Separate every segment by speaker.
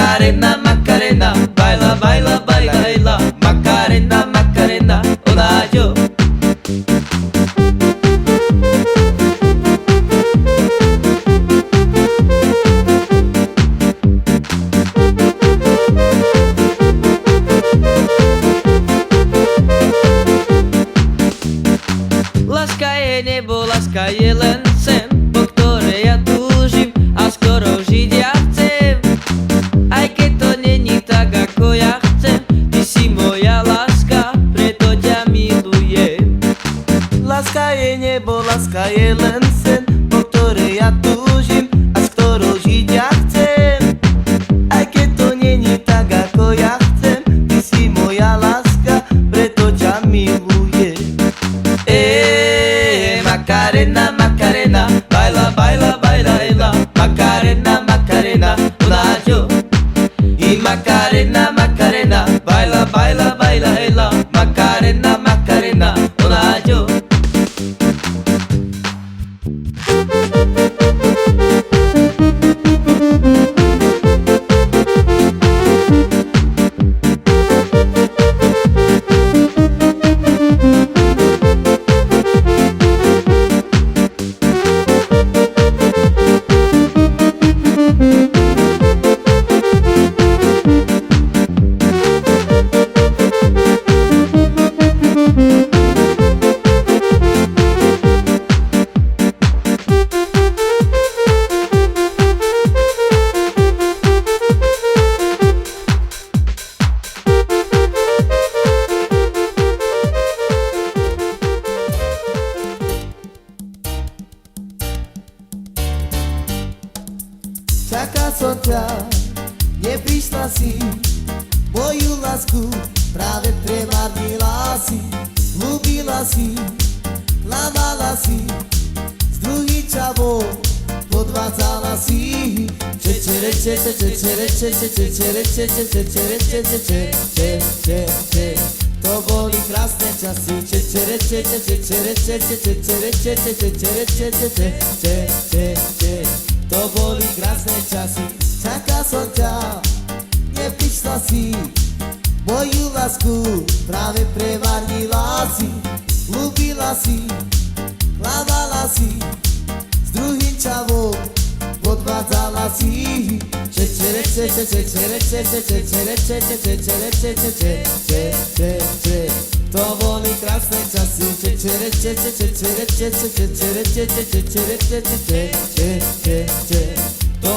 Speaker 1: Macarena, Macarena, baila, baila, baila, baila. Macarena, Macarena, hola yo. Laskaje nebo, laskaje len sen, po ktorej ja túžim a skoro žiť ja chcem. Aj keď to není tak, ako ja chcem, ty si moja láska, preto ťa milujem.
Speaker 2: Láska je nebo, láska je len sen, po ktorej ja túžim a s ktorou žiť ja chcem. Aj keď to není tak, ako ja chcem, ty si moja láska, preto ťa milujem.
Speaker 1: Macarena, Macarena, baila, baila, baila, baila. Macarena, Macarena, hola yo. Y Macarena, Macarena, baila, baila, baila, baila. Macarena, Macarena, hola yo.
Speaker 2: Čaká som ťa, neprišla si, moju lásku práve premárnila si. Ľúbila si, klamala si, s druhým čavou podvádzala si. To boli krásne časy. To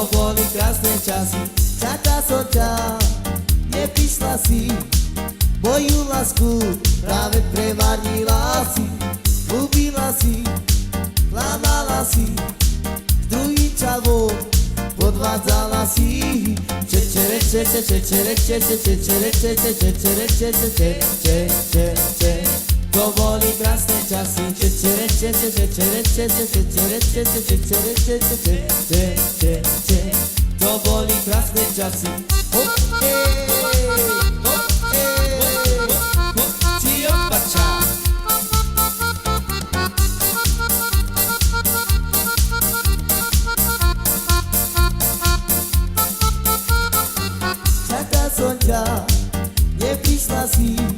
Speaker 2: boli krásne časy. Čaká som ťa, neprišla si, moju lásku práve premárnila si. Ľúbila si, klamala si, s druhým čavom podvádzala si. To boli krásne časy. To boli krásne časy. Čaká som ťa, neprišla si, moju lásku práve premárnila si. Ľúbila si, klamala si, s druhým čavom podvádzala si. To boli krásne časy. To boli krásne časy. Čaká som ťa, neprišla si,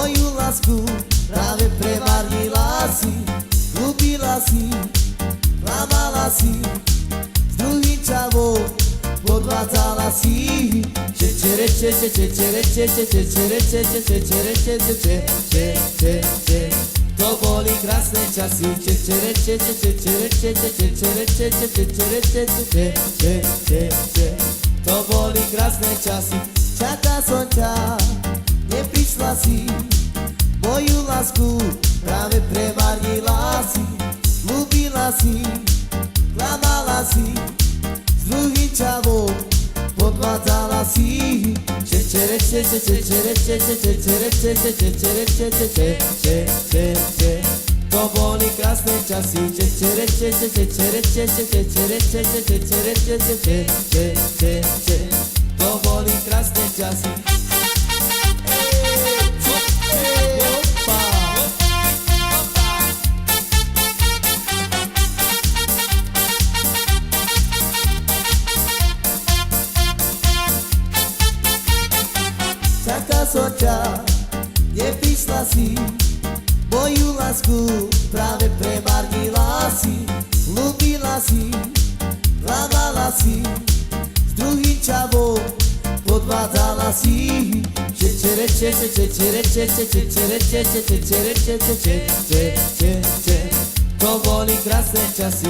Speaker 2: moju lásku práve premárnila si. Ľúbila si, klamala si, s druhým čavom podvádzala si. To boli krásne časy. To boli krásne časy. Čaká som ťa, neprišla si, moju lásku práve premárnila si. Ľúbila si, klamala si, s druhým čavom podvádzala si. To boli krásne časy. To boli krásne časy. krasoťa, nepísla si moju lásku, práve premarnila si, ľúbila si, hľadala si, s druhým čavom podvádzala si. To boli krásne časy.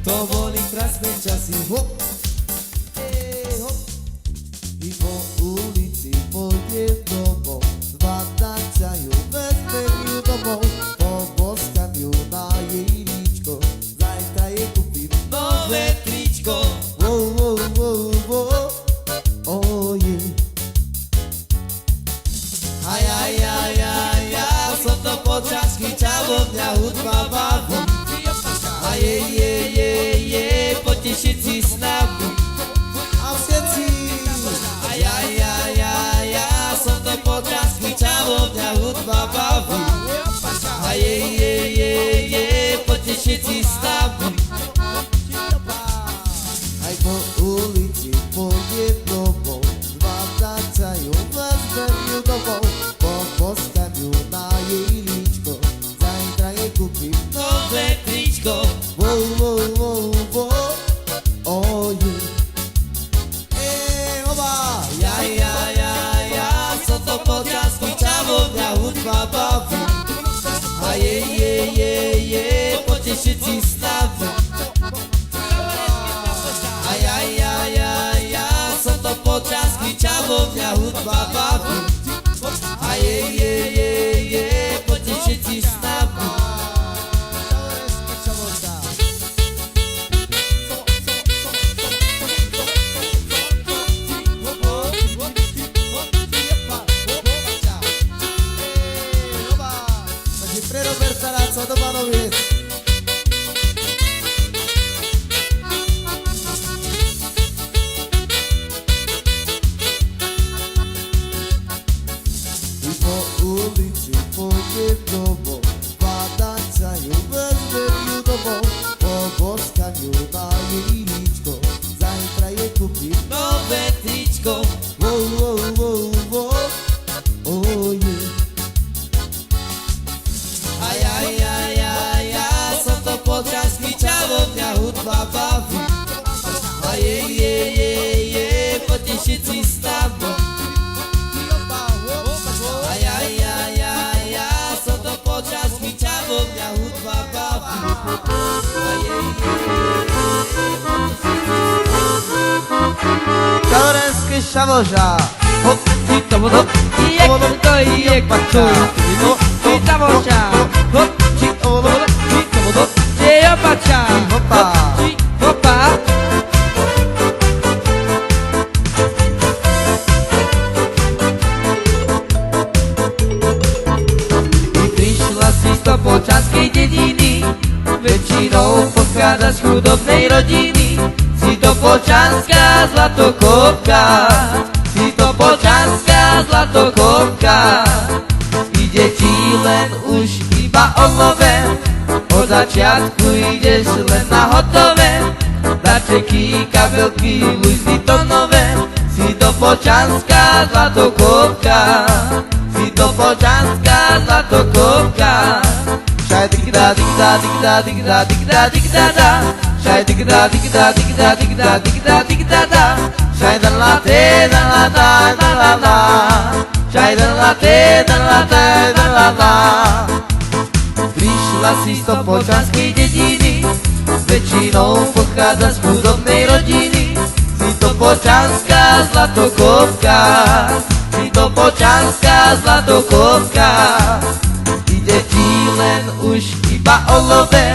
Speaker 2: To boli krásne časy. Hop. Hop. I po ulici pôjdem domov, zbadať sa ju, vezmem ju domov, poboskam ju na jej líčko, zajtra jej kúpim nové tričko. Wow, wow, wow, wow. Oh yeah. Aj, aj, aj, aj, aj, som to počas chyčavo, mňa hudba baví. A je, potešiť si s nami. A všetci. Aj, aj, aj, aj, aj, som to počas chyčavo, mňa hudba baví. A je, potešiť si s nami. Aj po ulici pôjdem domov, zbadať sa ju, vezmem ju domov, poboskam ju na jej líčko, zajtra jej kúpim nové tričko. Wow, wow, wow, wow, oh yeah. Oba! Ja, som to počas chyčavo, mňa hudba baví. A je, potešiť si s nami. Som to počas chyčavo, mňa hudba baví. A je, potešiť si s nami. Takže pre Roberta Ráca do Banoviec. Ulici pôjdem domov, zbadať sa ju, vezmem ju domov, poboskam ju na jej líčko, zajtra jej kúpim nové tričko. Wow, wow, wow, wow, oh yeah. Aj, aj, aj, aj, aj, som to počas chyčavo, mňa hudba baví. A je, potešiť si s nami. Počas chyčavo, mňa hudba baví. Čaurenské šavoža. Hop, ty to vodo, jak to je kvačuj. Ty to voža. Hop, ty to vodo, ty je opača. Hopa, hopa. Z Topolčanskej dediny, väčšinou pochádza z chudobnej rodiny. Si Topolčanská zlatokopka, si Topolčanská zlatokopka. Ide ti len už iba o nové, od začiatku ideš len na hotové. Darčeky, kabelky, lujzy to nové, si Topolčanská zlatokopka. Si Topolčanská zlatokopka. Šaj digda, digda, digda, digda, digda, digda, da. Šaj digda, digda, digda, digda, digda, digda, da. Šaj da la te, da la da, da la la. Šaj da la te, da la te, da la la. Prišla si z Topolčanskej dediny, väčšinou pochádza z chudobnej rodiny. Si Topolčanská zlatokopka. Si Topolčanská zlatokopka. Ide ti len už iba o love,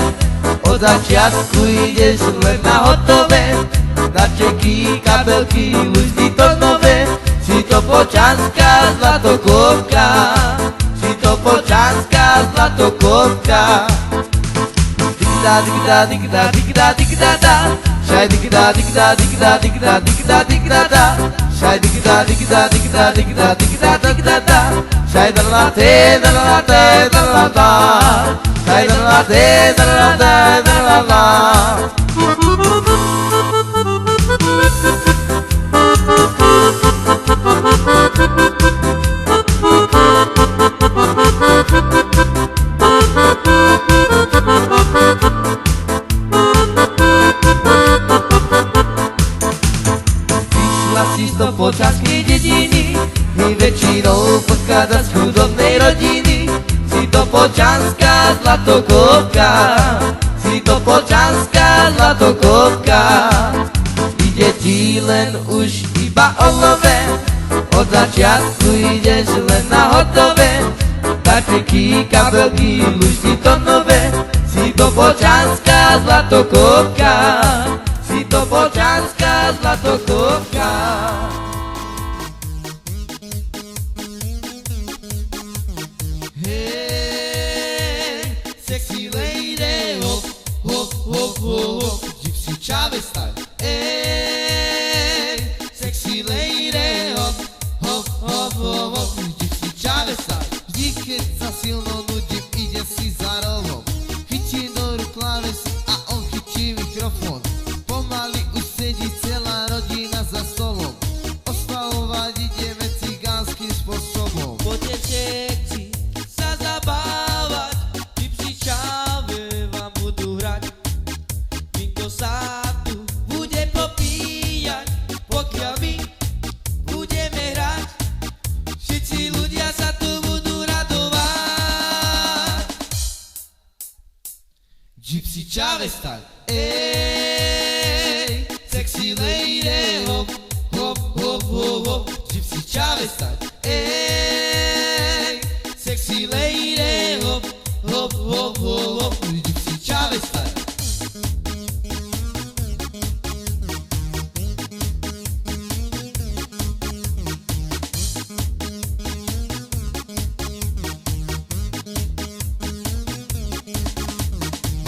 Speaker 2: od začiatku ideš len na hotové. Darčeky, kabelky, lujzy to nové, si Topolčanská zlatokopka. Si Topolčanská zlatokopka. Digda, digda, digda, digda, digda, da. Šaj digda, digda, digda, digda, digda, digda, da. Šaj digda, digda, digda, digda, digda, digda, da. Šaj da la te, da la te, da la da. Šaj da la te, da la te, da la la. pocanskej dediny i väčšinou pochádza z chudobnej rodiny. Si to počanská zlatokopka, si to počanská zlatokopka. Ide ti len už iba o love, od začiatku ideš len na hotové. Tačeky, kabelky, lužky to nové. Si to počanská zlatokopka, si to počanská zlatokopka. Hey, sexy lady, hop, hop, hop, hop, hop, Gypsy Chavez style. Hey, sexy lady, hop, hop, hop, hop, hop, Gypsy Chavez style. Vždy, keď sa silno nudím, ide si za rolom. Chytí do rúk klávesy a on chytí mikrofón. Pomaly už sedí celá rodina za stolom. Oslavovať ideme cigánskym spôsobom.
Speaker 1: Poďte všetci sa zabávať, Gypsy Chavez vám budú hrať. Nikto sa tu bude popíjať, pokiaľ my budeme hrať. Všetci ľudia sa tu budú radovať.
Speaker 2: Gypsy Chavez style. Ey, sexy lady, hop, hop, hop, hop, hop, Gypsy Chavez style. Ey, sexy lady, hop, hop, hop, hop, hop, Gypsy Chavez style.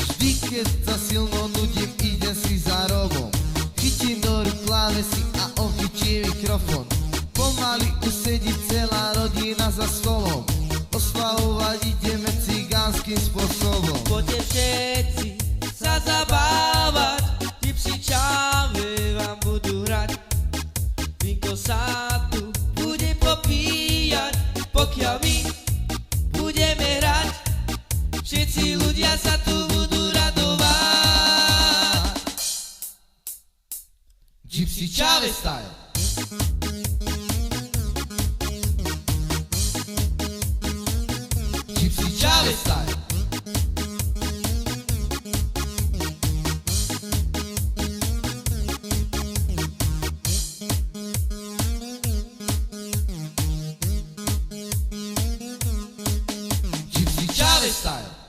Speaker 2: Vždy, keď sa silno nudím, idem si za robom. Chytím do rúk klávesy a on chytí mikrofón. Pomaly už sedí celá rodina za stolom. Oslavovať ideme cigánskym spôsobom.
Speaker 1: Poďte všetci sa zabávať, Gypsy Chavez vám budú hrať. Nikto sa tu bude popíjať, pokiaľ my budeme hrať. Všetci ľudia sa tu budú radovať.
Speaker 2: Gypsy Chavez style. Gypsy Chavez style. Gypsy Chavez style.